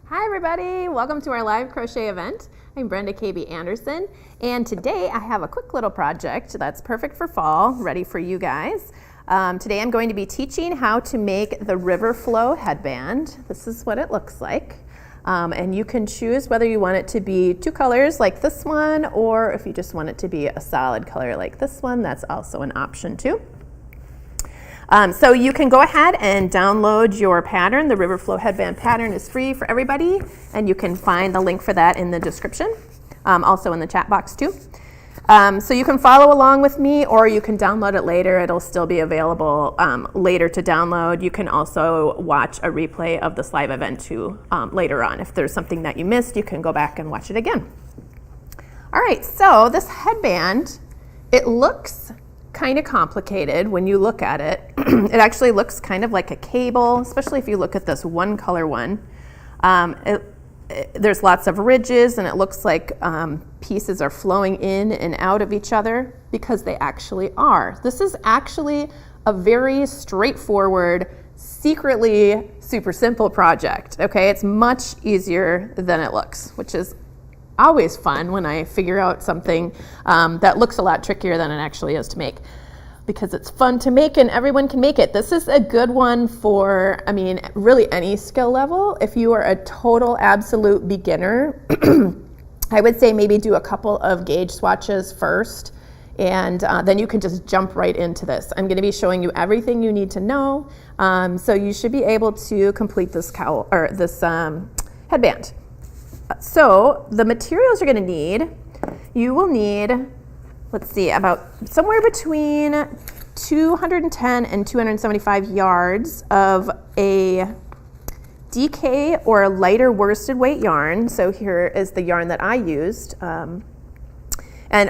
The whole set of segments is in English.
Hi everybody, welcome to our live crochet event. I'm Brenda KB Anderson, and today I have a quick little project that's perfect for fall, ready for you guys. Today I'm going to be teaching how to make the Riverflow headband. This is what it looks like. And you can choose whether you want it to be two colors like this one, or if you just want it to be a solid color like this one, that's also an option too. So you can go ahead and download your pattern. The Riverflow Headband pattern is free for everybody, and you can find the link for that in the description, also in the chat box too. So you can follow along with me, or you can download it later. It'll still be available later to download. You can also watch a replay of this live event too later on. If there's something that you missed, you can go back and watch it again. All right, so this headband, it looks kind of complicated when you look at it. It actually looks kind of like a cable, especially if you look at this one color one. There's lots of ridges, and it looks like pieces are flowing in and out of each other, because they actually are. This is actually a very straightforward, secretly super simple project, okay? It's much easier than it looks, which is always fun when I figure out something that looks a lot trickier than it actually is to make, because it's fun to make and everyone can make it. This is a good one for, I mean, really any skill level. If you are a total absolute beginner, I would say maybe do a couple of gauge swatches first, and then you can just jump right into this. I'm going to be showing you everything you need to know, so you should be able to complete this cowl or this headband. So the materials you're going to need, you will need, let's see, about somewhere between 210 and 275 yards of a DK or lighter worsted weight yarn. So here is the yarn that I used. And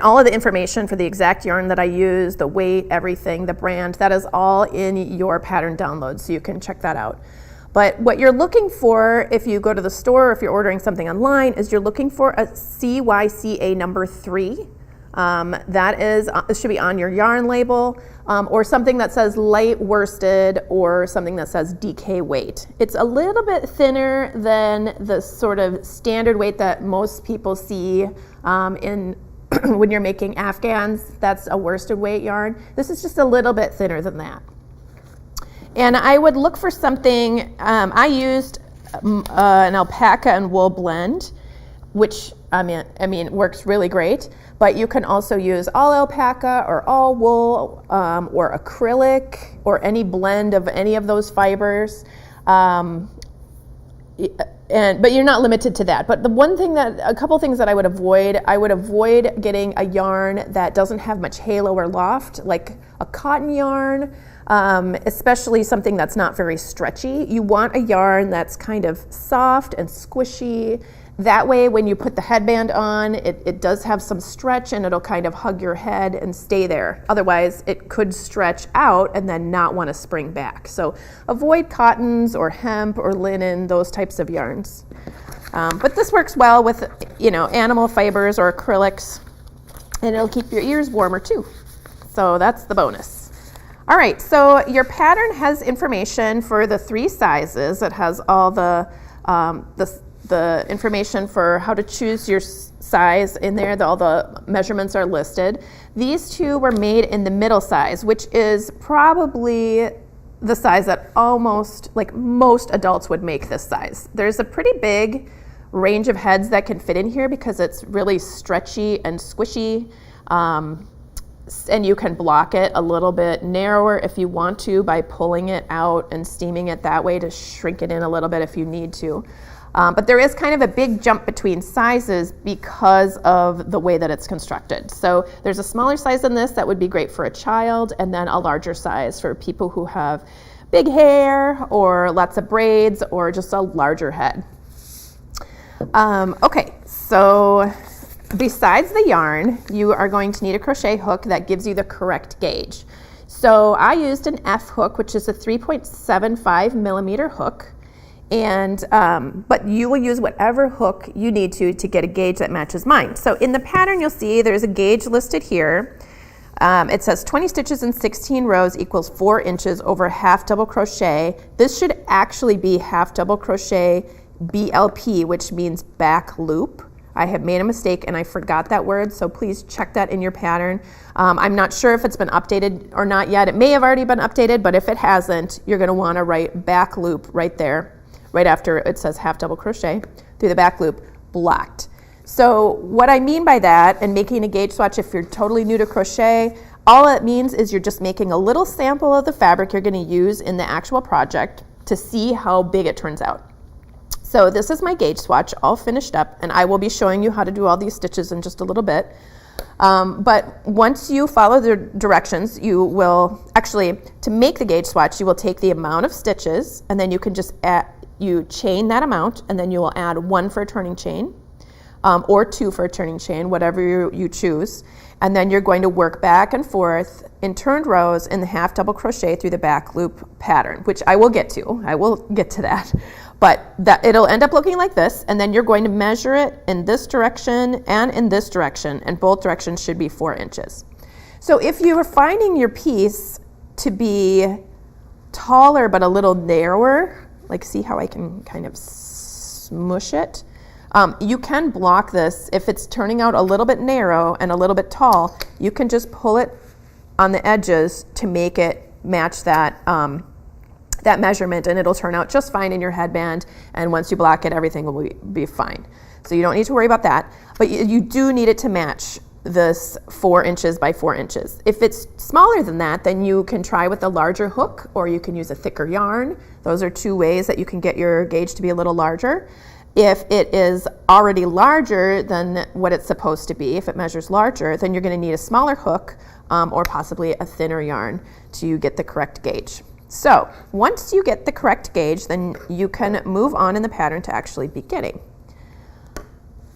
all of the information for the exact yarn that I used, the weight, everything, the brand, that is all in your pattern download, so you can check that out. But what you're looking for if you go to the store, or if you're ordering something online, is you're looking for a CYCA number 3. That is, it should be on your yarn label, or something that says light worsted, or something that says DK weight. It's a little bit thinner than the sort of standard weight that most people see in when you're making Afghans. That's a worsted weight yarn. This is just a little bit thinner than that. And I would look for something, I used an alpaca and wool blend, which I mean works really great, but you can also use all alpaca or all wool, or acrylic, or any blend of any of those fibers. But you're not limited to that. But the one thing a couple things that I would avoid getting a yarn that doesn't have much halo or loft, like a cotton yarn, especially something that's not very stretchy. You want a yarn that's kind of soft and squishy. That way, when you put the headband on, it does have some stretch, and it'll kind of hug your head and stay there. Otherwise, it could stretch out and then not want to spring back. So avoid cottons or hemp or linen, those types of yarns. But this works well with, animal fibers or acrylics, and it'll keep your ears warmer too. So that's the bonus. All right, so your pattern has information for the 3 sizes. It has all the information for how to choose your size in there. All the measurements are listed. These 2 were made in the middle size, which is probably the size that most adults would make this size. There's a pretty big range of heads that can fit in here because it's really stretchy and squishy. And you can block it a little bit narrower if you want to by pulling it out and steaming it that way to shrink it in a little bit if you need to. But there is kind of a big jump between sizes because of the way that it's constructed. So there's a smaller size than this that would be great for a child, and then a larger size for people who have big hair or lots of braids or just a larger head. Okay, so besides the yarn, you are going to need a crochet hook that gives you the correct gauge. So I used an F hook, which is a 3.75 millimeter hook. And but you will use whatever hook you need to get a gauge that matches mine. So in the pattern, you'll see there's a gauge listed here. It says 20 stitches in 16 rows equals 4 inches over half double crochet. This should actually be half double crochet BLP, which means back loop. I have made a mistake and I forgot that word, so please check that in your pattern. I'm not sure if it's been updated or not yet. It may have already been updated, but if it hasn't, you're going to want to write back loop right there, right after it says half double crochet through the back loop, blocked. So what I mean by that, and making a gauge swatch if you're totally new to crochet, all it means is you're just making a little sample of the fabric you're going to use in the actual project to see how big it turns out. So this is my gauge swatch all finished up, and I will be showing you how to do all these stitches in just a little bit. But once you follow the directions, you will actually, to make the gauge swatch, you will take the amount of stitches, and then you can just you chain that amount, and then you will add 1 for a turning chain, or 2 for a turning chain, whatever you choose. And then you're going to work back and forth in turned rows in the half double crochet through the back loop pattern, which I will get to. I will get to that. But it'll end up looking like this, and then you're going to measure it in this direction and in this direction, and both directions should be 4 inches. So if you are finding your piece to be taller but a little narrower, like see how I can kind of smush it? You can block this. If it's turning out a little bit narrow and a little bit tall, you can just pull it on the edges to make it match that that measurement, and it'll turn out just fine in your headband, and once you block it, everything will be fine. So you don't need to worry about that, but you do need it to match this 4 inches by 4 inches. If it's smaller than that, then you can try with a larger hook, or you can use a thicker yarn. Those are 2 ways that you can get your gauge to be a little larger. If it is already larger than what it's supposed to be, if it measures larger, then you're going to need a smaller hook or possibly a thinner yarn to get the correct gauge. So once you get the correct gauge, then you can move on in the pattern to actually beginning.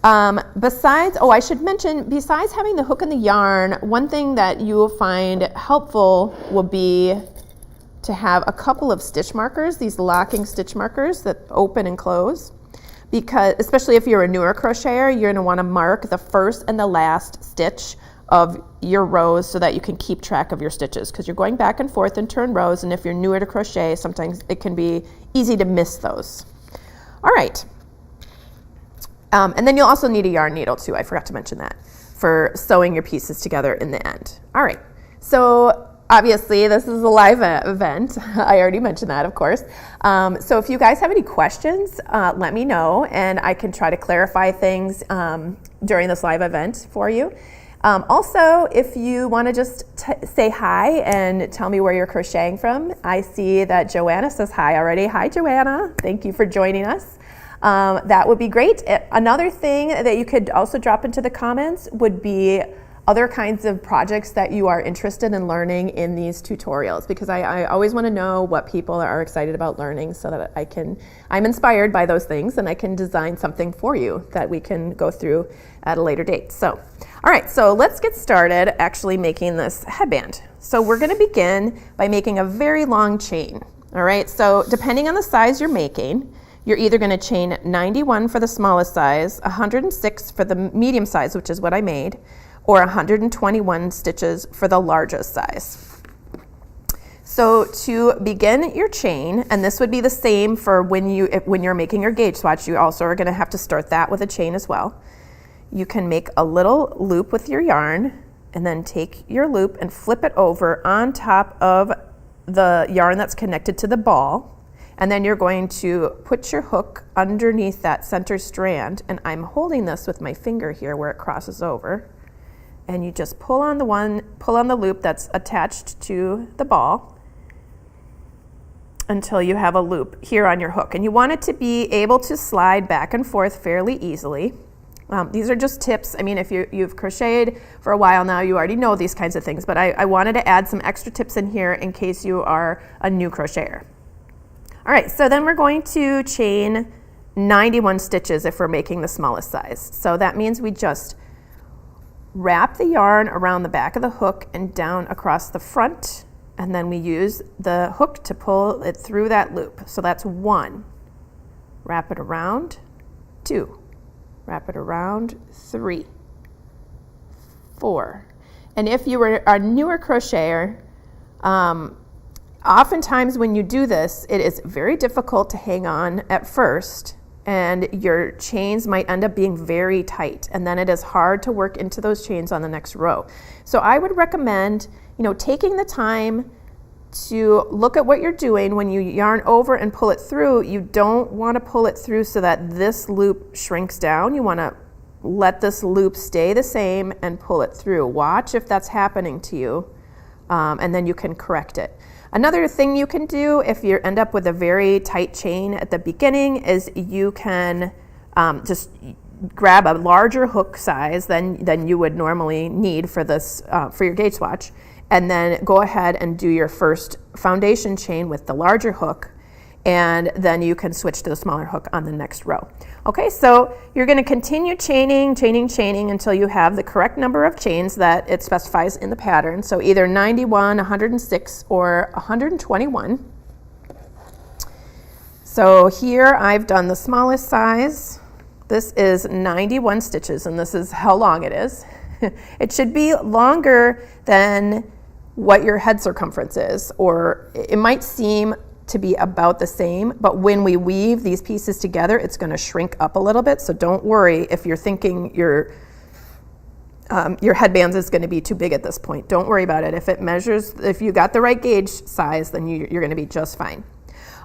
I should mention, besides having the hook and the yarn, one thing that you will find helpful will be to have a couple of stitch markers, these locking stitch markers that open and close. Because especially if you're a newer crocheter, you're going to want to mark the first and the last stitch of your rows so that you can keep track of your stitches, because you're going back and forth in turn rows, and if you're newer to crochet, sometimes it can be easy to miss those. All right. And then you'll also need a yarn needle too. I forgot to mention that for sewing your pieces together in the end. All right. So obviously this is a live event. I already mentioned that, of course. So if you guys have any questions, let me know, and I can try to clarify things during this live event for you. Also, if you want to just say hi and tell me where you're crocheting from. I see that Joanna says hi already. Hi, Joanna. Thank you for joining us. That would be great. Another thing that you could also drop into the comments would be other kinds of projects that you are interested in learning in these tutorials, because I always want to know what people are excited about learning so that I'm inspired by those things and I can design something for you that we can go through at a later date. So, all right, so let's get started actually making this headband. So we're going to begin by making a very long chain. All right, so depending on the size you're making, you're either going to chain 91 for the smallest size, 106 for the medium size, which is what I made, or 121 stitches for the largest size. So to begin your chain, and this would be the same for when you're making your gauge swatch, you also are going to have to start that with a chain as well. You can make a little loop with your yarn, and then take your loop and flip it over on top of the yarn that's connected to the ball. And then you're going to put your hook underneath that center strand, and I'm holding this with my finger here where it crosses over. And you just pull on the loop that's attached to the ball until you have a loop here on your hook. And you want it to be able to slide back and forth fairly easily. These are just tips. I mean, if you've crocheted for a while now, you already know these kinds of things, but I wanted to add some extra tips in here in case you are a new crocheter. All right, so then we're going to chain 91 stitches if we're making the smallest size. So that means we just wrap the yarn around the back of the hook and down across the front, and then we use the hook to pull it through that loop. So that's 1. Wrap it around, 2. Wrap it around, 3, 4. And if you were a newer crocheter, oftentimes when you do this, it is very difficult to hang on at first and your chains might end up being very tight, and then it is hard to work into those chains on the next row. So I would recommend, taking the time to look at what you're doing. When you yarn over and pull it through, you don't want to pull it through so that this loop shrinks down. You want to let this loop stay the same and pull it through. Watch if that's happening to you, and then you can correct it. Another thing you can do if you end up with a very tight chain at the beginning is you can just grab a larger hook size than you would normally need for this for your gauge swatch, and then go ahead and do your first foundation chain with the larger hook, and then you can switch to the smaller hook on the next row. Okay, so you're going to continue chaining until you have the correct number of chains that it specifies in the pattern. So either 91, 106, or 121. So here I've done the smallest size. This is 91 stitches, and this is how long it is. It should be longer than what your head circumference is, or it might seem to be about the same, but when we weave these pieces together, it's going to shrink up a little bit. So don't worry if you're thinking your headbands is going to be too big at this point. Don't worry about it. If you got the right gauge size, then you're going to be just fine.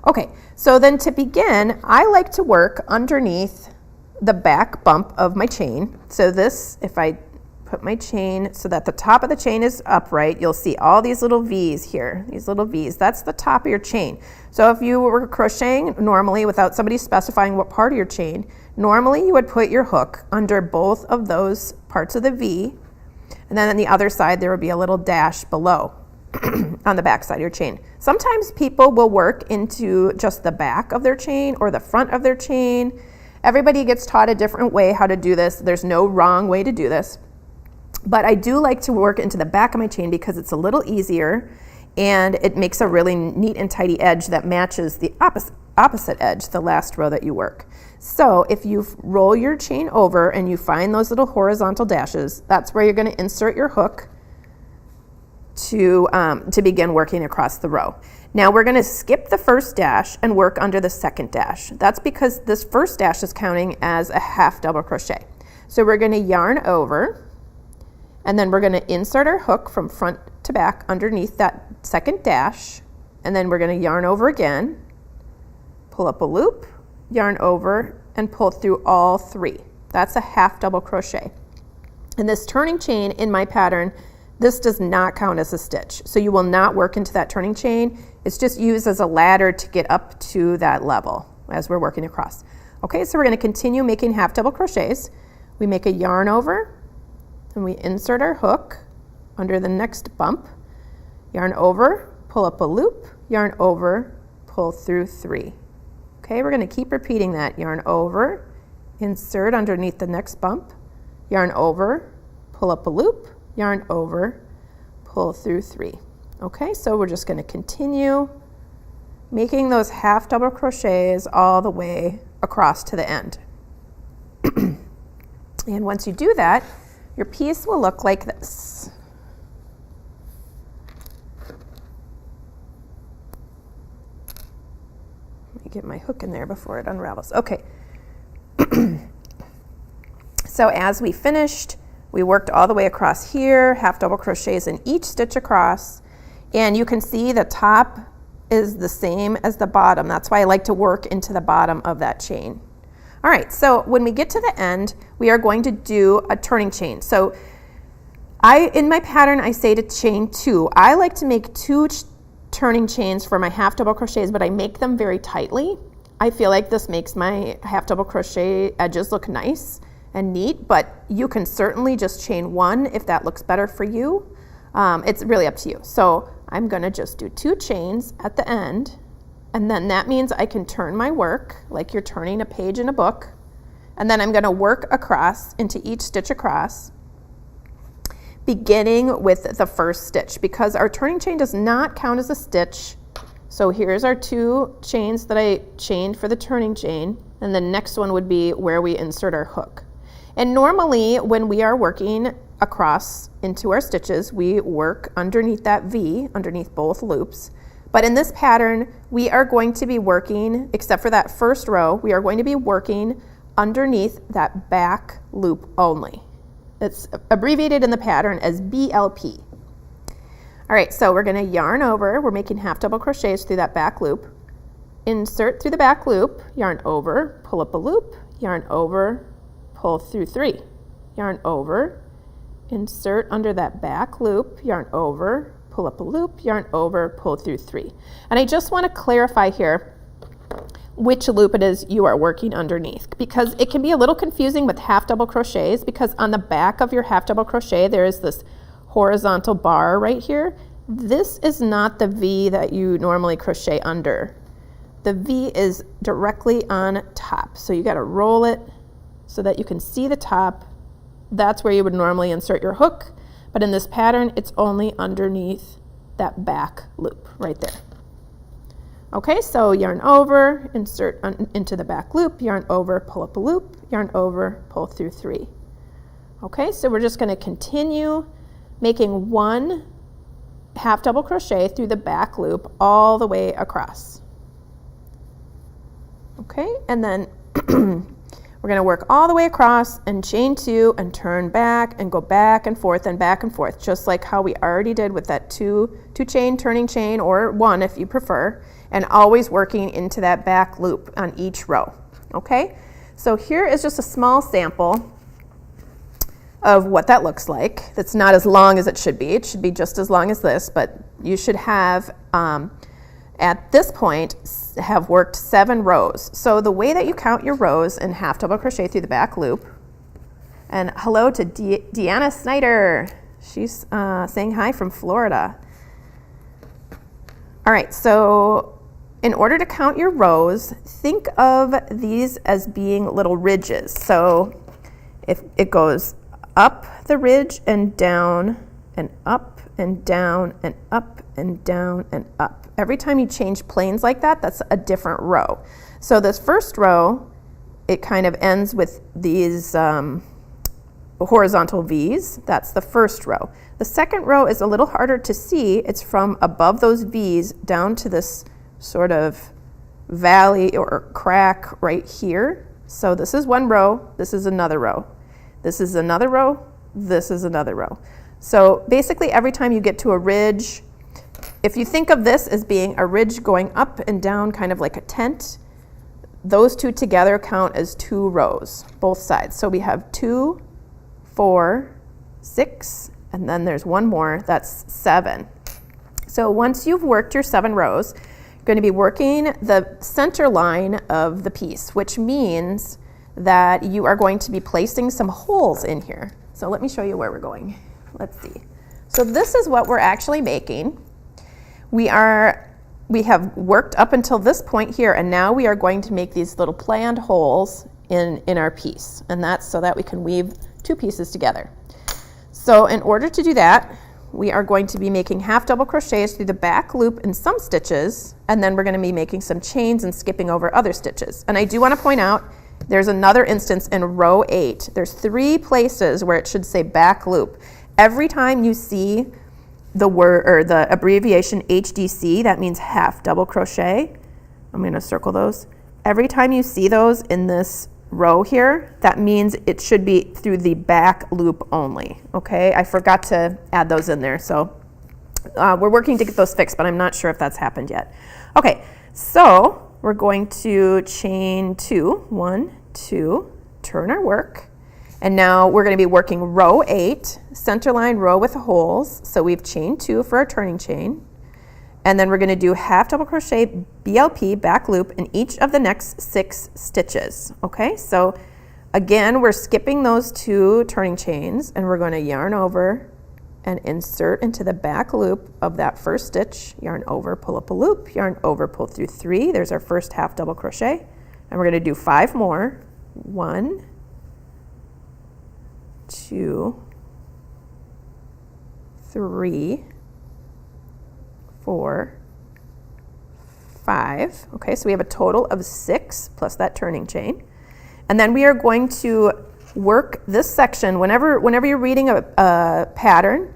Okay, so then to begin, I like to work underneath the back bump of my chain. So this, if I put my chain so that the top of the chain is upright, you'll see all these little V's here, these little V's. That's the top of your chain. So if you were crocheting normally without somebody specifying what part of your chain, normally you would put your hook under both of those parts of the V, and then on the other side there would be a little dash below on the back side of your chain. Sometimes people will work into just the back of their chain or the front of their chain. Everybody gets taught a different way how to do this. There's no wrong way to do this. But I do like to work into the back of my chain because it's a little easier, and it makes a really neat and tidy edge that matches the opposite edge, the last row that you work. So if you roll your chain over and you find those little horizontal dashes, that's where you're going to insert your hook to begin working across the row. Now we're going to skip the first dash and work under the second dash. That's because this first dash is counting as a half double crochet. So we're going to yarn over, and then we're going to insert our hook from front to back underneath that second dash, and then we're going to yarn over again, pull up a loop, yarn over, and pull through all three. That's a half double crochet. And this turning chain in my pattern, this does not count as a stitch. So you will not work into that turning chain. It's just used as a ladder to get up to that level as we're working across. Okay, so we're going to continue making half double crochets. We make a yarn over, and we insert our hook under the next bump, yarn over, pull up a loop, yarn over, pull through three. Okay, we're going to keep repeating that. Yarn over, insert underneath the next bump, yarn over, pull up a loop, yarn over, pull through three. Okay, so we're just going to continue making those half double crochets all the way across to the end. And once you do that, your piece will look like this. Let me get my hook in there before it unravels. Okay. So as we finished, we worked all the way across here, half double crochets in each stitch across, and you can see the top is the same as the bottom. That's why I like to work into the bottom of that chain. All right, so when we get to the end, we are going to do a turning chain. So in my pattern, I say to chain two. I like to make two turning chains for my half double crochets, but I make them very tightly. I feel like this makes my half double crochet edges look nice and neat, but you can certainly just chain one if that looks better for you. It's really up to you. So I'm gonna just do two chains at the end, and then that means I can turn my work like you're turning a page in a book, and then I'm gonna work across into each stitch across, beginning with the first stitch, because our turning chain does not count as a stitch. So here's our two chains that I chained for the turning chain, and the next one would be where we insert our hook. And normally when we are working across into our stitches, we work underneath that V, underneath both loops. But in this pattern, we are going to be working, except for that first row, we are going to be working underneath that back loop only. It's abbreviated in the pattern as BLP. All right, so we're going to yarn over. We're making half double crochets through that back loop. Insert through the back loop, yarn over, pull up a loop, yarn over, pull through 3. Yarn over, insert under that back loop, yarn over, pull up a loop, yarn over, pull through 3. And I just want to clarify here which loop it is you are working underneath, because it can be a little confusing with half double crochets, because on the back of your half double crochet there is this horizontal bar right here. This is not the V that you normally crochet under. The V is directly on top, so you got to roll it so that you can see the top. That's where you would normally insert your hook, but in this pattern it's only underneath that back loop right there. Okay, so yarn over, insert into the back loop, yarn over, pull up a loop, yarn over, pull through 3. Okay, so we're just going to continue making one half double crochet through the back loop all the way across. Okay, and then we're going to work all the way across and chain 2 and turn back and go back and forth, just like how we already did with that two chain turning chain, or 1 if you prefer, and always working into that back loop on each row. Okay, so here is just a small sample of what that looks like. That's not as long as it should be. It should be just as long as this, but you should have, at this point, have worked 7 rows. So the way that you count your rows in half double crochet through the back loop, and hello to Deanna Snyder. She's saying hi from Florida. All right, so in order to count your rows, think of these as being little ridges. So if it goes up the ridge and down and up and down and up and down and up. Every time you change planes like that, that's a different row. So this first row, it kind of ends with these horizontal V's. That's the first row. The second row is a little harder to see. It's from above those V's down to this sort of valley or crack right here. So this is one row, this is another row. This is another row, this is another row. So basically every time you get to a ridge, if you think of this as being a ridge going up and down kind of like a tent, those two together count as 2 rows, both sides. So we have 2, 4, 6, and then there's one more, that's 7. So once you've worked your 7 rows, you're going to be working the center line of the piece, which means that you are going to be placing some holes in here. So let me show you where we're going. Let's see. So this is what we're actually making. We have worked up until this point here, and now we are going to make these little planned holes in our piece, and that's so that we can weave 2 pieces together. So in order to do that, we are going to be making half double crochets through the back loop in some stitches, and then we're going to be making some chains and skipping over other stitches. And I do want to point out, there's another instance in row 8. There's 3 places where it should say back loop. Every time you see the word or the abbreviation HDC, that means half double crochet. I'm going to circle those. Every time you see those in this row here, that means it should be through the back loop only. Okay, I forgot to add those in there, so we're working to get those fixed, but I'm not sure if that's happened yet. Okay, so we're going to chain 2, 1, 2, turn our work, and now we're going to be working row 8, center line row with holes. So we've chained 2 for our turning chain, and then we're going to do half double crochet BLP back loop in each of the next 6 stitches. Okay, so again, we're skipping those 2 turning chains, and we're going to yarn over and insert into the back loop of that first stitch, yarn over, pull up a loop, yarn over, pull through 3. There's our first half double crochet, and we're going to do 5 more. 1, 2, 3, 4, 5. Okay, so we have a total of 6 plus that turning chain. And then we are going to work this section whenever you're reading a pattern,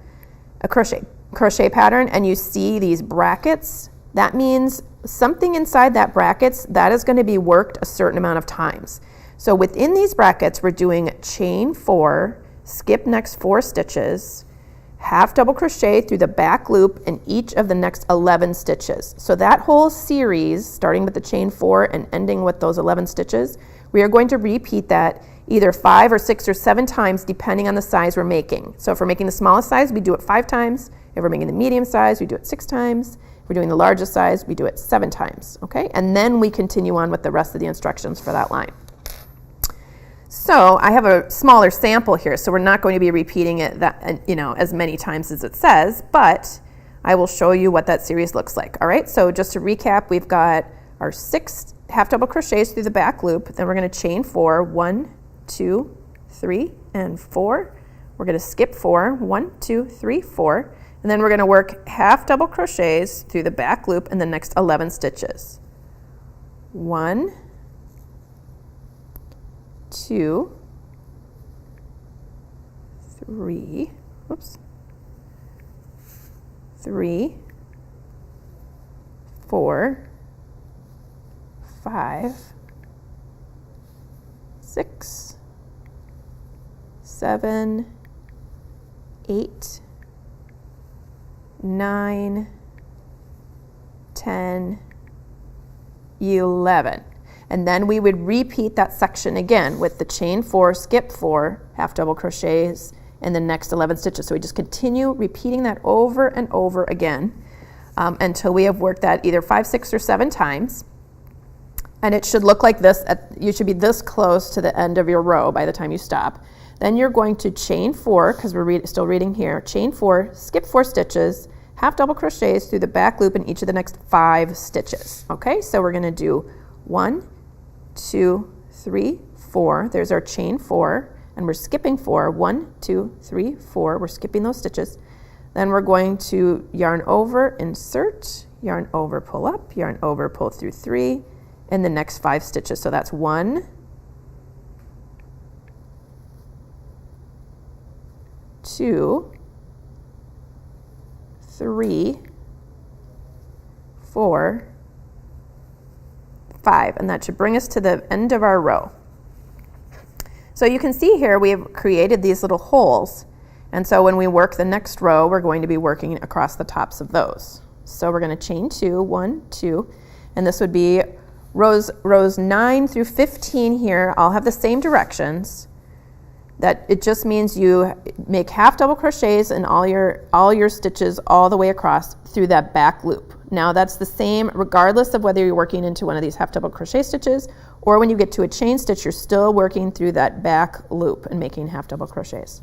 a crochet pattern, and you see these brackets, that means something inside that brackets, that is going to be worked a certain amount of times. So within these brackets, we're doing chain 4, skip next 4 stitches, half double crochet through the back loop in each of the next 11 stitches. So that whole series, starting with the chain 4 and ending with those 11 stitches, we are going to repeat that either 5 or 6 or 7 times depending on the size we're making. So if we're making the smallest size, we do it 5 times. If we're making the medium size, we do it 6 times. If we're doing the largest size, we do it 7 times, okay? And then we continue on with the rest of the instructions for that line. So I have a smaller sample here, so we're not going to be repeating it as many times as it says, but I will show you what that series looks like. All right, so just to recap, we've got our 6 half double crochets through the back loop, then we're going to chain 4, 1, 2, 3, and 4. We're going to skip 4, 1, 2, 3, 4, and then we're going to work half double crochets through the back loop in the next 11 stitches. 1, 2, 3, 3, 4, 5, 6, 7, 8, 9, 10, 11. And then we would repeat that section again with the chain 4, skip 4, half double crochets in the next 11 stitches. So we just continue repeating that over and over again until we have worked that either 5, 6, or 7 times. And it should look like this. You should be this close to the end of your row by the time you stop. Then you're going to chain 4, because we're still reading here, chain 4, skip 4 stitches, half double crochets through the back loop in each of the next 5 stitches. Okay, so we're going to do 1, 2, 3, 4. There's our chain 4, and we're skipping 4. 1, 2, 3, 4. We're skipping those stitches. Then we're going to yarn over, insert, yarn over, pull up, yarn over, pull through 3 in the next 5 stitches. So that's 1, 2, 3, 4, 5, and that should bring us to the end of our row. So you can see here we have created these little holes, and so when we work the next row, we're going to be working across the tops of those. So we're going to chain 2, 1, 2, and this would be rows 9 through 15 here. All have the same directions. That it just means you make half double crochets in all your stitches all the way across through that back loop. Now that's the same regardless of whether you're working into one of these half double crochet stitches or when you get to a chain stitch, you're still working through that back loop and making half double crochets.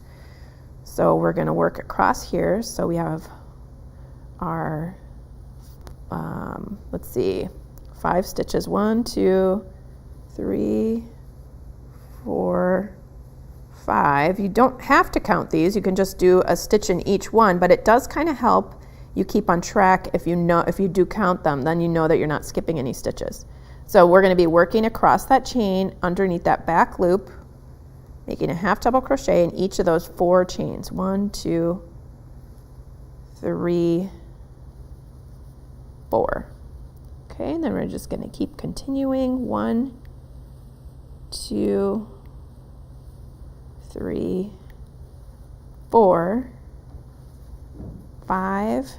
So we're going to work across here. So we have our, let's see, 5 stitches. 1, 2, 3, 4, 5. You don't have to count these. You can just do a stitch in each one, but it does kind of help you keep on track. If you do count them, then you know that you're not skipping any stitches. So we're going to be working across that chain underneath that back loop, making a half double crochet in each of those 4 chains. 1, 2, 3, 4. Okay, and then we're just going to keep continuing. 1, 2, 3, 4, 5,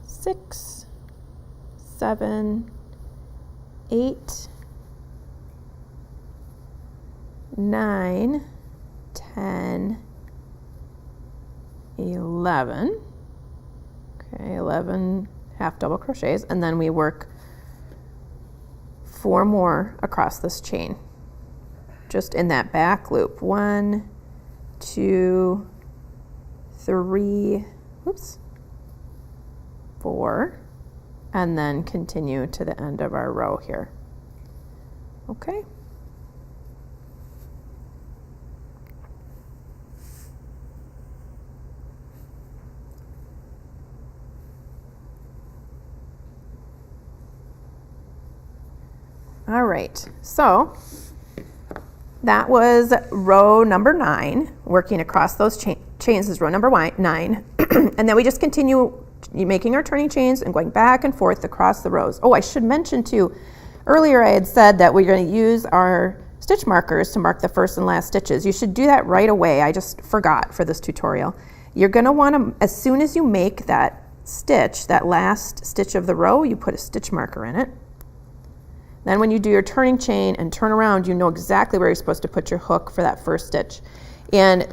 6, 7, 8, 9, 10, 11. Okay, 11 half double crochets, and then we work 4 more across this chain, just in that back loop. 1, 2, 3, 4, and then continue to the end of our row here. Okay. All right, so that was row number 9. Working across those chains is row number 9. And then we just continue making our turning chains and going back and forth across the rows. Oh, I should mention too, earlier I had said that we're going to use our stitch markers to mark the first and last stitches. You should do that right away. I just forgot for this tutorial. You're going to want to, as soon as you make that stitch, that last stitch of the row, you put a stitch marker in it. Then when you do your turning chain and turn around, you know exactly where you're supposed to put your hook for that first stitch. And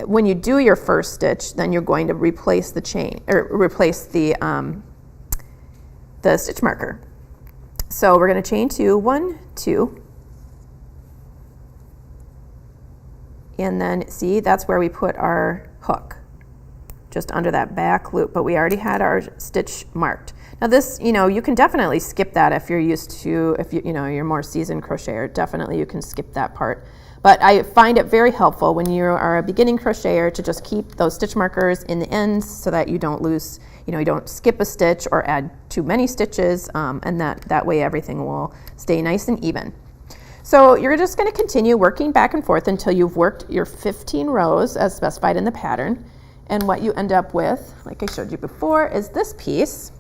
when you do your first stitch, then you're going to replace the chain, or replace the stitch marker. So we're going to chain 2, 1, 2. And then see, that's where we put our hook, just under that back loop, but we already had our stitch marked. Now this, you can definitely skip that if you're used to, if you're more seasoned crocheter, definitely you can skip that part. But I find it very helpful when you are a beginning crocheter to just keep those stitch markers in the ends so that you don't lose, you don't skip a stitch or add too many stitches, and that way everything will stay nice and even. So you're just going to continue working back and forth until you've worked your 15 rows as specified in the pattern. And what you end up with, like I showed you before, is this piece.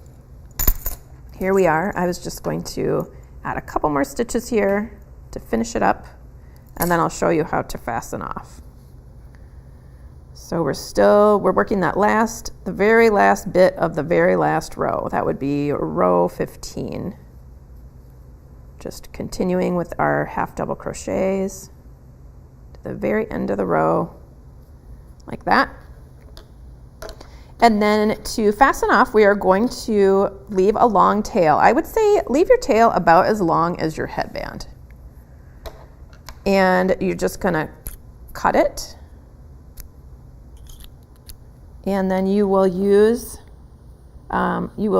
Here we are. I was just going to add a couple more stitches here to finish it up, and then I'll show you how to fasten off. So we're working the very last bit of the very last row. That would be row 15. Just continuing with our half double crochets to the very end of the row, like that. And then to fasten off, we are going to leave a long tail. I would say leave your tail about as long as your headband. And you're just going to cut it. And then you will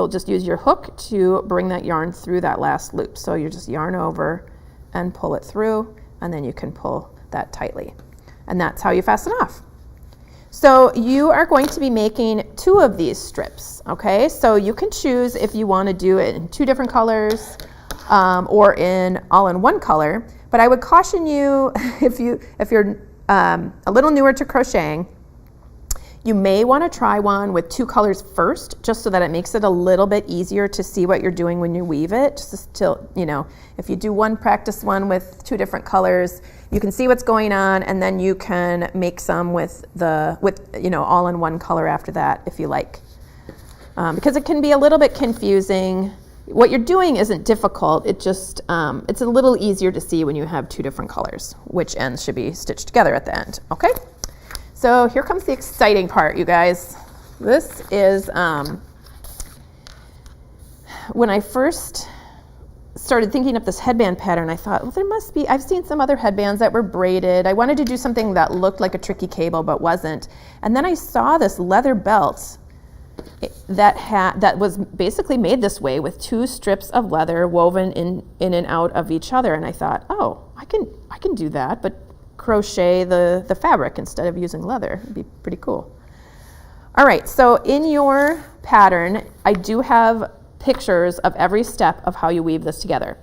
just use your hook to bring that yarn through that last loop. So you just yarn over and pull it through, and then you can pull that tightly. And that's how you fasten off. So you are going to be making 2 of these strips, okay? So you can choose if you want to do it in 2 different colors or all in one color. But I would caution you, if you're a little newer to crocheting, you may want to try one with 2 colors first, just so that it makes it a little bit easier to see what you're doing when you weave it. Just till, if you do practice one with 2 different colors, you can see what's going on, and then you can make some with all in one color after that if you like. Because it can be a little bit confusing. What you're doing isn't difficult, it just, it's a little easier to see when you have 2 different colors, which ends should be stitched together at the end, okay? So here comes the exciting part, you guys. This is, when I first started thinking up this headband pattern, I thought, well, there must be, I've seen some other headbands that were braided. I wanted to do something that looked like a tricky cable but wasn't. And then I saw this leather belt that was basically made this way with 2 strips of leather woven in and out of each other. And I thought, oh, I can do that, but crochet the fabric instead of using leather. It'd be pretty cool. All right, so in your pattern, I do have pictures of every step of how you weave this together.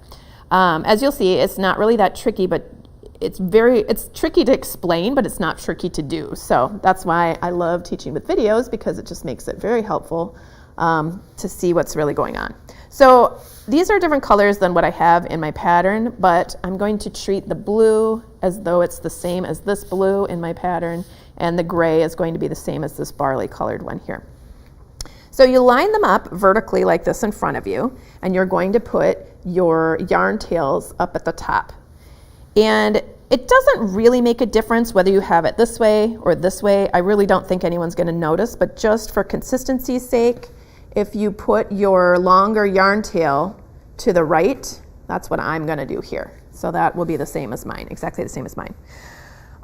As you'll see, it's not really that tricky, but it's tricky to explain, but it's not tricky to do. So that's why I love teaching with videos, because it just makes it very helpful to see what's really going on. So these are different colors than what I have in my pattern, but I'm going to treat the blue as though it's the same as this blue in my pattern, and the gray is going to be the same as this barley colored one here. So you line them up vertically like this in front of you, and you're going to put your yarn tails up at the top. And it doesn't really make a difference whether you have it this way or this way. I really don't think anyone's going to notice, but just for consistency's sake, if you put your longer yarn tail to the right, that's what I'm going to do here. So that will be the same as mine, exactly the same as mine.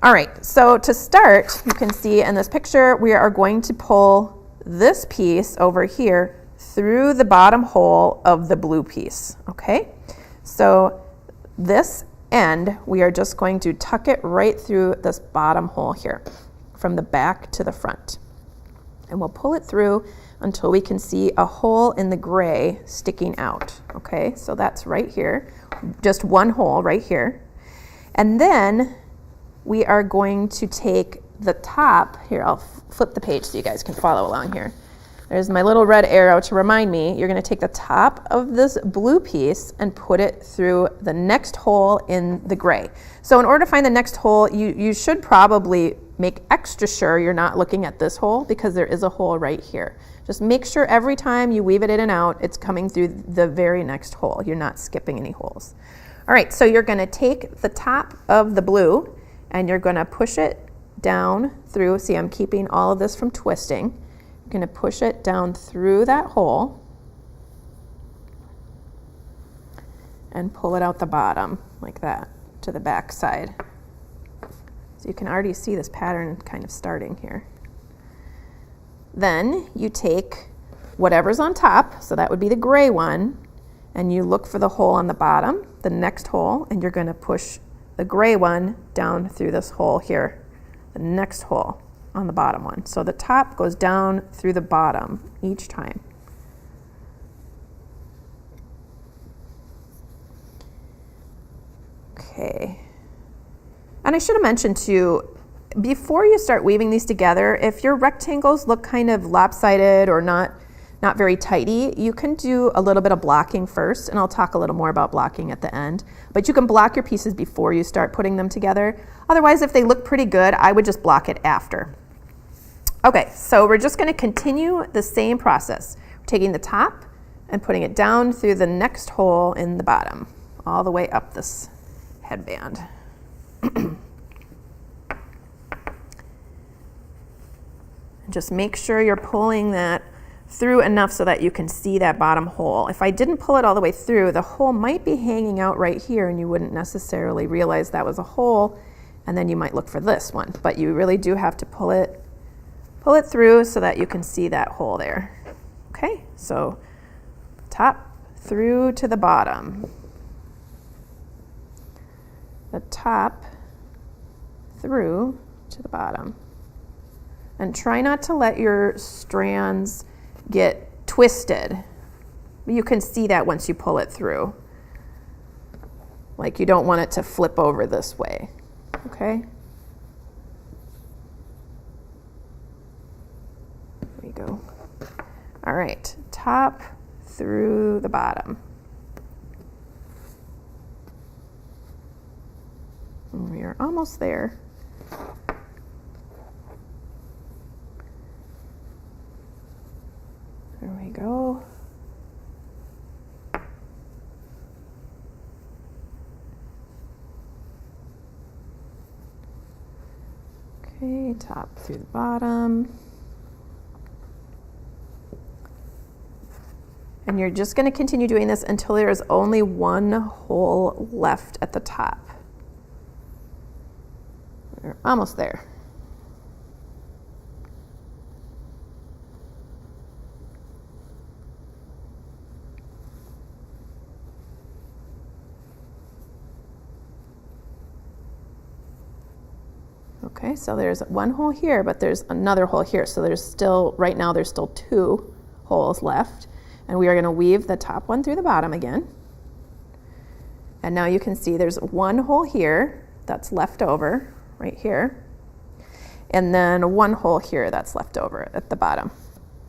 All right, so to start, you can see in this picture, we are going to pull this piece over here through the bottom hole of the blue piece, okay? So this end, we are just going to tuck it right through this bottom hole here, from the back to the front. And we'll pull it through until we can see a hole in the gray sticking out, okay? So that's right here, just one hole right here. And then we are going to take the top, here I'll flip the page so you guys can follow along here. There's my little red arrow to remind me, you're gonna take the top of this blue piece and put it through the next hole in the gray. So in order to find the next hole, you should probably make extra sure you're not looking at this hole because there is a hole right here. Just make sure every time you weave it in and out, it's coming through the very next hole. You're not skipping any holes. All right, so you're gonna take the top of the blue and you're gonna push it down through, see I'm keeping all of this from twisting. You're gonna push it down through that hole and pull it out the bottom like that to the back side. So you can already see this pattern kind of starting here. Then you take whatever's on top, so that would be the gray one, and you look for the hole on the bottom, the next hole, and you're gonna push the gray one down through this hole here, the next hole on the bottom one. So the top goes down through the bottom each time. Okay. And I should have mentioned too, before you start weaving these together, if your rectangles look kind of lopsided or not very tidy, you can do a little bit of blocking first, and I'll talk a little more about blocking at the end. But you can block your pieces before you start putting them together. Otherwise, if they look pretty good, I would just block it after. Okay, so we're just gonna continue the same process. We're taking the top and putting it down through the next hole in the bottom, all the way up this headband. Just make sure you're pulling that through enough so that you can see that bottom hole. If I didn't pull it all the way through, the hole might be hanging out right here and you wouldn't necessarily realize that was a hole, and then you might look for this one. But you really do have to pull it through so that you can see that hole there. Okay, so top through to the bottom. The top through to the bottom. And try not to let your strands get twisted. You can see that once you pull it through. Like you don't want it to flip over this way, okay? There we go. All right, top through the bottom. And we are almost there. There we go. Okay, top through the bottom. And you're just going to continue doing this until there is only one hole left at the top. We're almost there. Okay, so there's one hole here, but there's another hole here. So there's still, right now there's still two holes left. And we are gonna weave the top one through the bottom again. And now you can see there's one hole here that's left over, right here. And then one hole here that's left over at the bottom.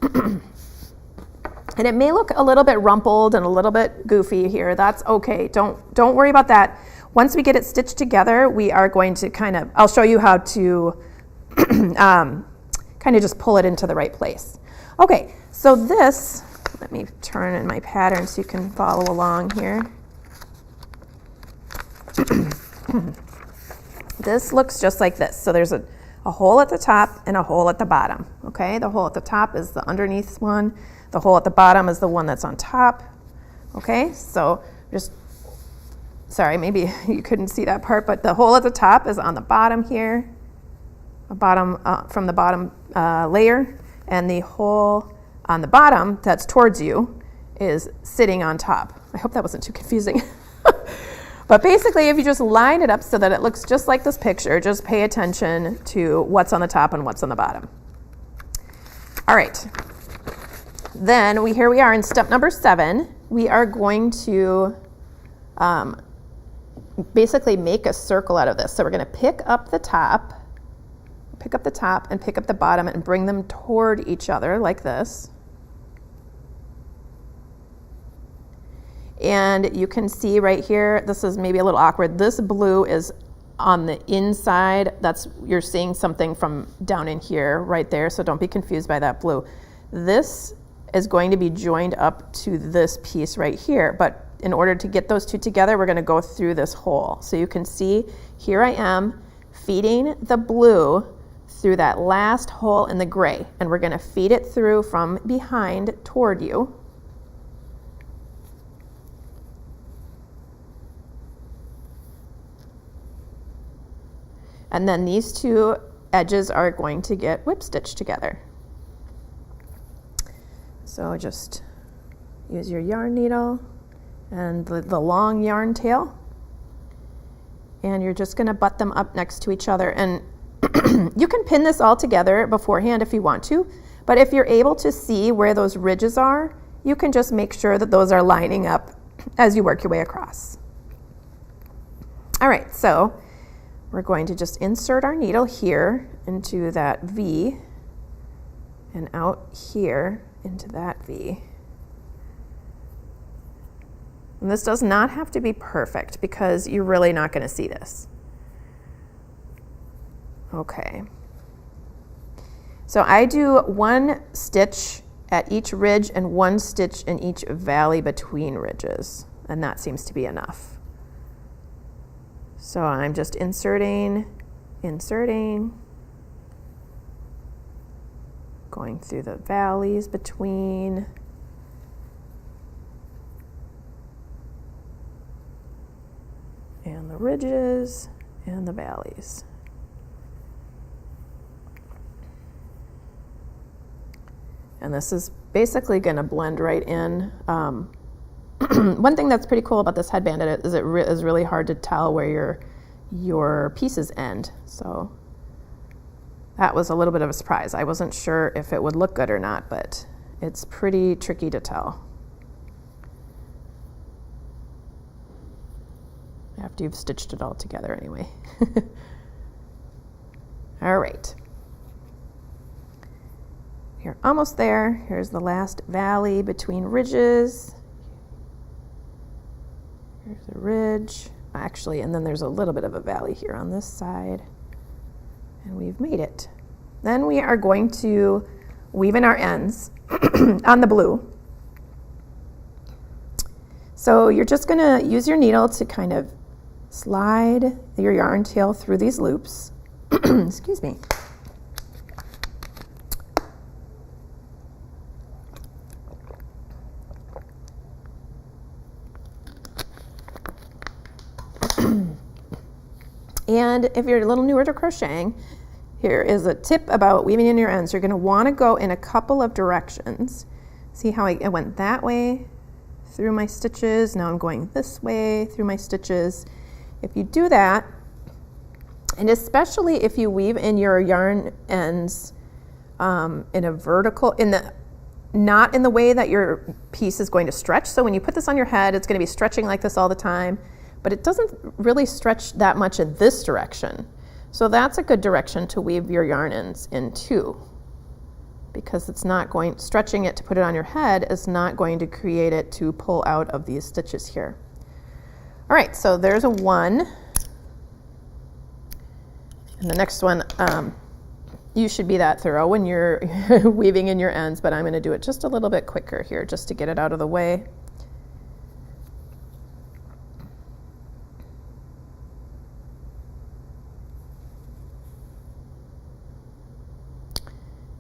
And it may look a little bit rumpled and a little bit goofy here. That's okay, don't worry about that. Once we get it stitched together, we are going to I'll show you how to kind of just pull it into the right place. Okay, so this, let me turn in my pattern so you can follow along here. This looks just like this. So there's a hole at the top and a hole at the bottom, okay? The hole at the top is the underneath one. The hole at the bottom is the one that's on top, okay? So just, sorry, maybe you couldn't see that part, but the hole at the top is on the bottom here, from the bottom layer, and the hole on the bottom that's towards you is sitting on top. I hope that wasn't too confusing. But basically, if you just line it up so that it looks just like this picture, just pay attention to what's on the top and what's on the bottom. All right. Then here we are in step number 7. We are going to basically make a circle out of this. So we're going to pick up the top and pick up the bottom and bring them toward each other like this. And you can see right here, this is maybe a little awkward. This blue is on the inside. You're seeing something from down in here right there, so don't be confused by that blue. This is going to be joined up to this piece right here, but in order to get those two together, we're going to go through this hole. So you can see here I am feeding the blue through that last hole in the gray, and we're going to feed it through from behind toward you. And then these two edges are going to get whip stitched together. So just use your yarn needle and the long yarn tail, and you're just going to butt them up next to each other. And you can pin this all together beforehand if you want to, but if you're able to see where those ridges are, you can just make sure that those are lining up as you work your way across. All right, so we're going to just insert our needle here into that V and out here into that V. And this does not have to be perfect because you're really not going to see this. Okay. So I do 1 stitch at each ridge and 1 stitch in each valley between ridges, and that seems to be enough. So I'm just inserting, going through the valleys between, and the ridges and the valleys. And this is basically going to blend right in. One thing that's pretty cool about this headband is it is really hard to tell where your pieces end. So that was a little bit of a surprise. I wasn't sure if it would look good or not, but it's pretty tricky to tell after you've stitched it all together anyway. All right. You're almost there. Here's the last valley between ridges. Here's a ridge, actually, and then there's a little bit of a valley here on this side. And we've made it. Then we are going to weave in our ends on the blue. So you're just going to use your needle to kind of slide your yarn tail through these loops. Excuse me. And if you're a little newer to crocheting, here is a tip about weaving in your ends. You're going to want to go in a couple of directions. See how I went that way through my stitches? Now I'm going this way through my stitches. If you do that, and especially if you weave in your yarn ends in a vertical, not in the way that your piece is going to stretch. So when you put this on your head, it's going to be stretching like this all the time. But it doesn't really stretch that much in this direction. So that's a good direction to weave your yarn ends into, because it's not going, stretching it to put it on your head is not going to create it to pull out of these stitches here. All right, so there's a 1. And the next one, you should be that thorough when you're weaving in your ends, but I'm going to do it just a little bit quicker here just to get it out of the way.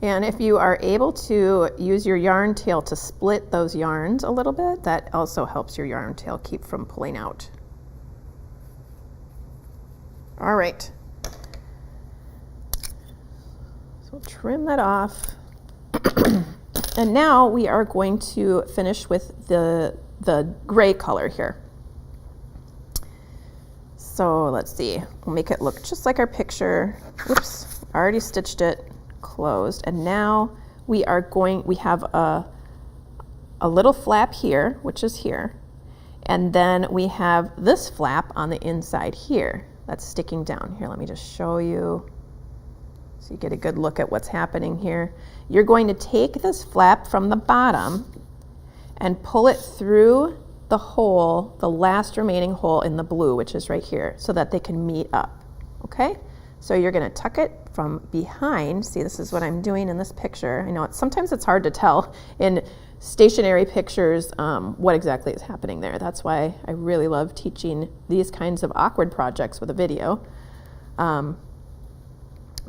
And if you are able to use your yarn tail to split those yarns a little bit, that also helps your yarn tail keep from pulling out. All right. So we'll trim that off. And now we are going to finish with the gray color here. So let's see, we'll make it look just like our picture. Whoops, already stitched it. Closed, and now we have a little flap here, which is here, And then we have this flap on the inside here that's sticking down. Here, let me just show you so you get a good look at what's happening here. You're going to take this flap from the bottom and pull it through the hole, the last remaining hole in the blue, which is right here, so that they can meet up, okay? So you're gonna tuck it from behind. See, this is what I'm doing in this picture. I know sometimes it's hard to tell in stationary pictures what exactly is happening there. That's why I really love teaching these kinds of awkward projects with a video. Well,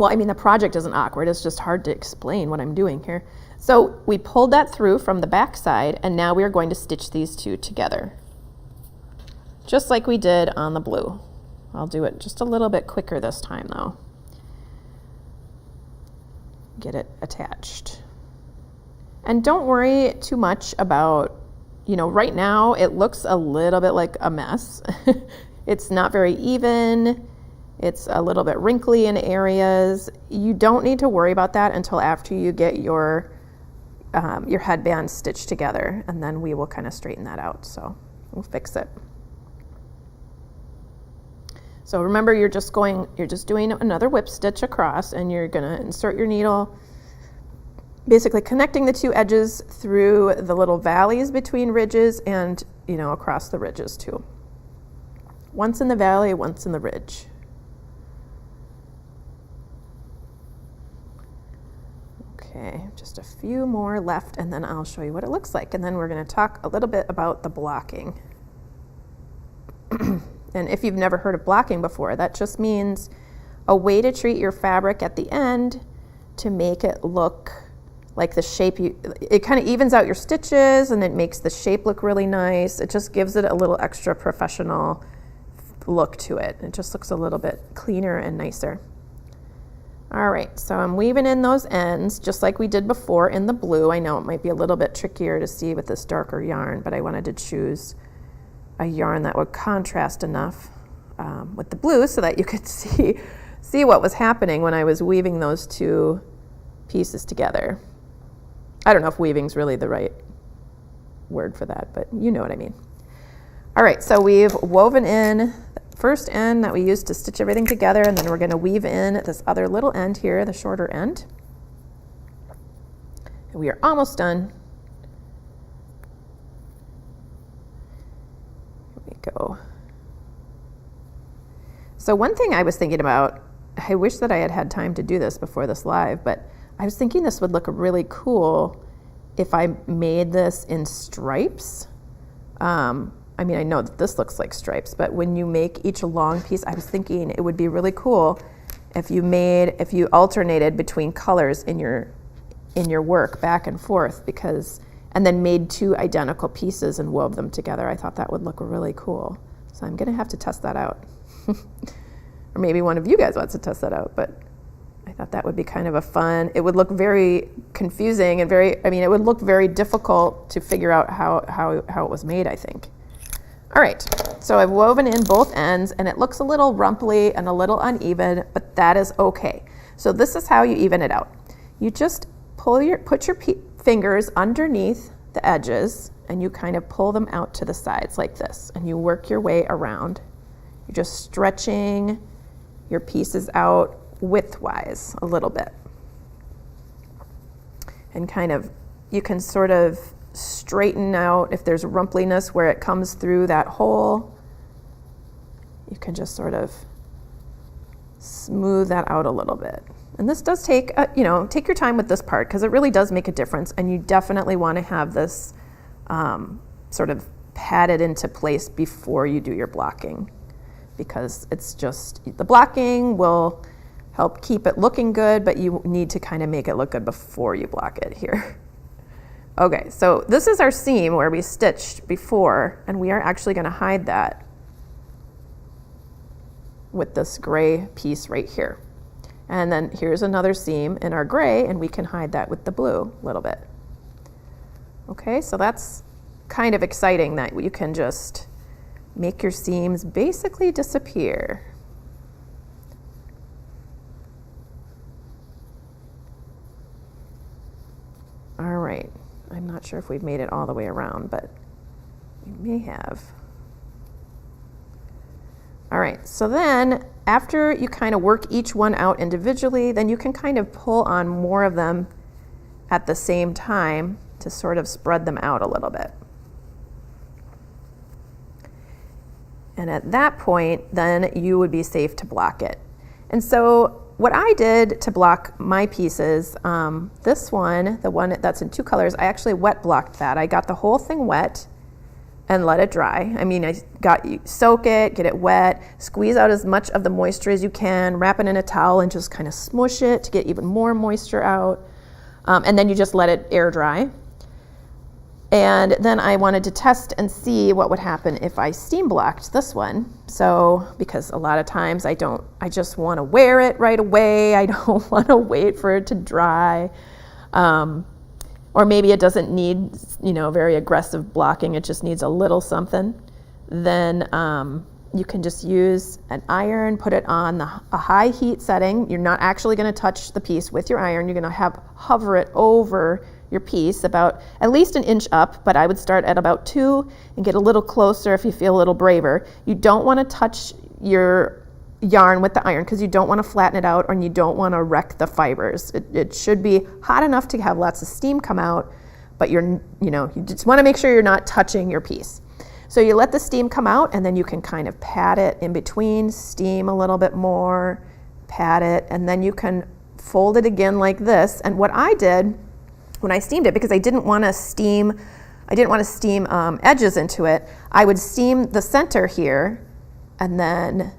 I mean, the project isn't awkward, it's just hard to explain what I'm doing here. So we pulled that through from the back side, and now we are going to stitch these two together, just like we did on the blue. I'll do it just a little bit quicker this time though. Get it attached. And don't worry too much about, you know, right now it looks a little bit like a mess. It's not very even. It's a little bit wrinkly in areas. You don't need to worry about that until after you get your headband stitched together, and then we will kind of straighten that out. So we'll fix it. So remember, you're just doing another whip stitch across, and you're gonna insert your needle, basically connecting the two edges through the little valleys between ridges and, you know, across the ridges too. Once in the valley, once in the ridge. Okay, just a few more left, and then I'll show you what it looks like. And then we're gonna talk a little bit about the blocking. And if you've never heard of blocking before, that just means a way to treat your fabric at the end to make it look like the shape it kind of evens out your stitches, and it makes the shape look really nice. It just gives it a little extra professional look to it. It just looks a little bit cleaner and nicer. All right, so I'm weaving in those ends just like we did before in the blue. I know it might be a little bit trickier to see with this darker yarn, but I wanted to choose a yarn that would contrast enough with the blue so that you could see what was happening when I was weaving those two pieces together. I don't know if weaving's really the right word for that, but you know what I mean. All right, so we've woven in the first end that we used to stitch everything together, and then we're going to weave in this other little end here, the shorter end. And we are almost done. Here we go. So one thing I was thinking about, I wish that I had had time to do this before this live, but I was thinking this would look really cool if I made this in stripes. I mean, I know that this looks like stripes, but when you make each long piece, I was thinking it would be really cool if you alternated between colors in your work back and forth, and then made two identical pieces and wove them together. I thought that would look really cool. So I'm gonna have to test that out. Or maybe one of you guys wants to test that out, but I thought that would be kind of a fun, it would look very confusing and it would look very difficult to figure out how it was made, I think. All right, so I've woven in both ends, and it looks a little rumply and a little uneven, but that is okay. So this is how you even it out. You just put your fingers underneath the edges, and you kind of pull them out to the sides like this, and you work your way around. You're just stretching your pieces out widthwise a little bit. And kind of, you can sort of straighten out if there's rumpliness where it comes through that hole. You can just sort of smooth that out a little bit. And this does take, take your time with this part, because it really does make a difference, and you definitely want to have this sort of padded into place before you do your blocking, because it's just, the blocking will help keep it looking good, but you need to kind of make it look good before you block it here. Okay, so this is our seam where we stitched before, and we are actually going to hide that with this gray piece right here. And then here's another seam in our gray, and we can hide that with the blue a little bit. Okay, so that's kind of exciting that you can just make your seams basically disappear. All right. I'm not sure if we've made it all the way around, but we may have. right, so then after you kind of work each one out individually, then you can kind of pull on more of them at the same time to sort of spread them out a little bit. And at that point, then you would be safe to block it. And so what I did to block my pieces, this one, the one that's in 2 colors, I actually wet blocked that. I got the whole thing wet and let it dry. I mean, soak it, get it wet, squeeze out as much of the moisture as you can, wrap it in a towel and just kind of smush it to get even more moisture out. And then you just let it air dry. And then I wanted to test and see what would happen if I steam blocked this one. So, because a lot of times I just want to wear it right away. I don't want to wait for it to dry. Or maybe it doesn't need, very aggressive blocking. It just needs a little something. Then you can just use an iron, put it on a high heat setting. You're not actually going to touch the piece with your iron. You're going to hover it over your piece about at least an inch up, but I would start at about 2 and get a little closer if you feel a little braver. You don't want to touch your yarn with the iron because you don't want to flatten it out and you don't want to wreck the fibers. It should be hot enough to have lots of steam come out, but you just want to make sure you're not touching your piece. So you let the steam come out and then you can kind of pat it in between, steam a little bit more, pat it, and then you can fold it again like this. And what I did when I steamed it, because I didn't want to steam edges into it, I would steam the center here and then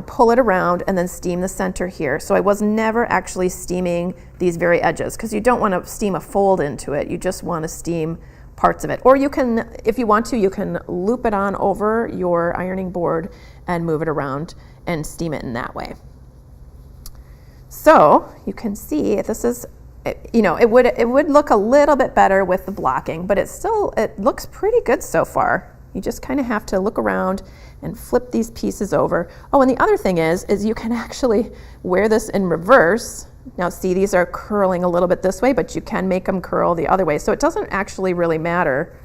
pull it around and then steam the center here. So I was never actually steaming these very edges because you don't want to steam a fold into it. You just want to steam parts of it. Or you can, if you want to, you can loop it on over your ironing board and move it around and steam it in that way. So you can see this is, it would look a little bit better with the blocking, but it looks pretty good so far. You just kind of have to look around and flip these pieces over. Oh, and the other thing is you can actually wear this in reverse. Now see, these are curling a little bit this way, but you can make them curl the other way. So it doesn't actually really matter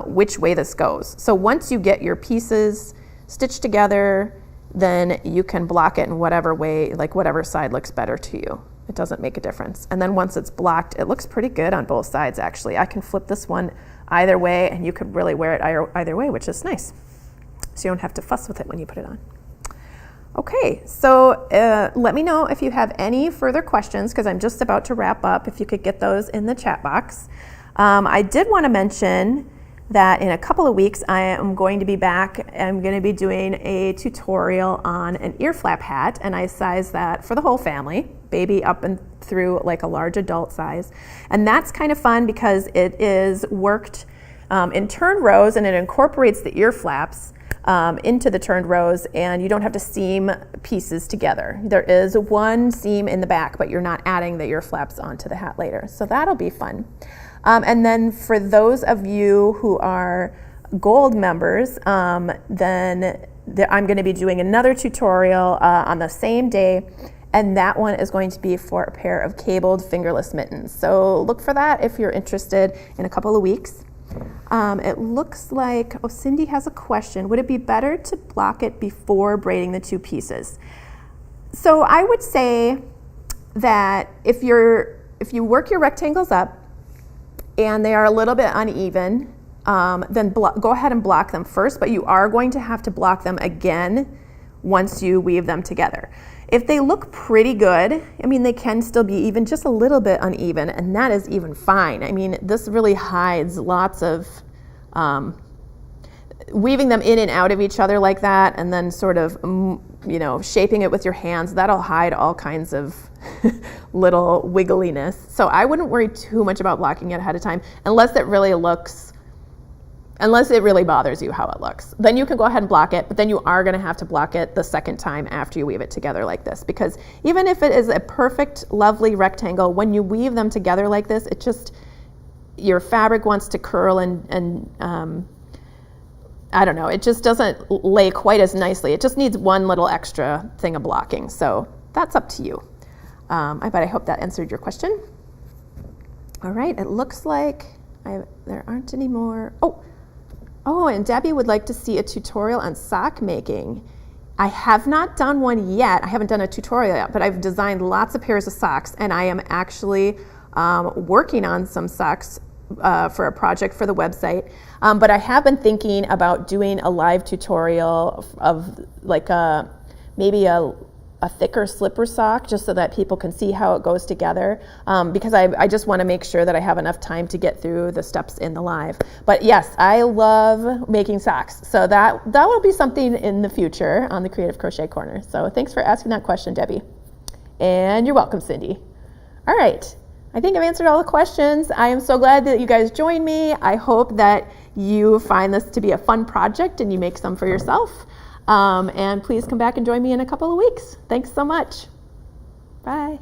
which way this goes. So once you get your pieces stitched together, then you can block it in whatever way, like whatever side looks better to you. It doesn't make a difference. And then once it's blocked, it looks pretty good on both sides, actually. I can flip this one either way, and you could really wear it either way, which is nice. So you don't have to fuss with it when you put it on. Okay, so let me know if you have any further questions, because I'm just about to wrap up, if you could get those in the chat box. I did want to mention that in a couple of weeks I am going to be back. I'm going to be doing a tutorial on an ear flap hat, and I size that for the whole family, baby up and through like a large adult size. And that's kind of fun because it is worked in turned rows, and it incorporates the ear flaps into the turned rows, and you don't have to seam pieces together. There is one seam in the back, but you're not adding the ear flaps onto the hat later. So that'll be fun. And then for those of you who are gold members, then I'm going to be doing another tutorial on the same day, and that one is going to be for a pair of cabled fingerless mittens. So look for that if you're interested in a couple of weeks. It looks like, Cindy has a question. Would it be better to block it before braiding the 2 pieces? So I would say that if you work your rectangles up and they are a little bit uneven, then go ahead and block them first, but you are going to have to block them again once you weave them together. If they look pretty good, I mean, they can still be even just a little bit uneven, and that is even fine. I mean, this really hides lots of weaving them in and out of each other like that, and then sort of, shaping it with your hands. That'll hide all kinds of little wiggliness. So I wouldn't worry too much about blocking it ahead of time, unless it really bothers you how it looks. Then you can go ahead and block it, but then you are going to have to block it the second time after you weave it together like this, because even if it is a perfect, lovely rectangle, when you weave them together like this, your fabric wants to curl and I don't know, it just doesn't lay quite as nicely. It just needs one little extra thing of blocking. So that's up to you. But I hope that answered your question. All right, it looks like there aren't any more. Oh, Oh, and Debbie would like to see a tutorial on sock making. I have not done one yet. I haven't done a tutorial yet, but I've designed lots of pairs of socks, and I am actually working on some socks for a project for the website. But I have been thinking about doing a live tutorial of like maybe a thicker slipper sock, just so that people can see how it goes together, because I just want to make sure that I have enough time to get through the steps in the live. But yes, I love making socks, so that will be something in the future on the Creative Crochet Corner. So thanks for asking that question, Debbie. And you're welcome, Cindy. All right, I think I've answered all the questions. I am so glad that you guys joined me. I hope that you find this to be a fun project and you make some for yourself. And please come back and join me in a couple of weeks. Thanks so much. Bye.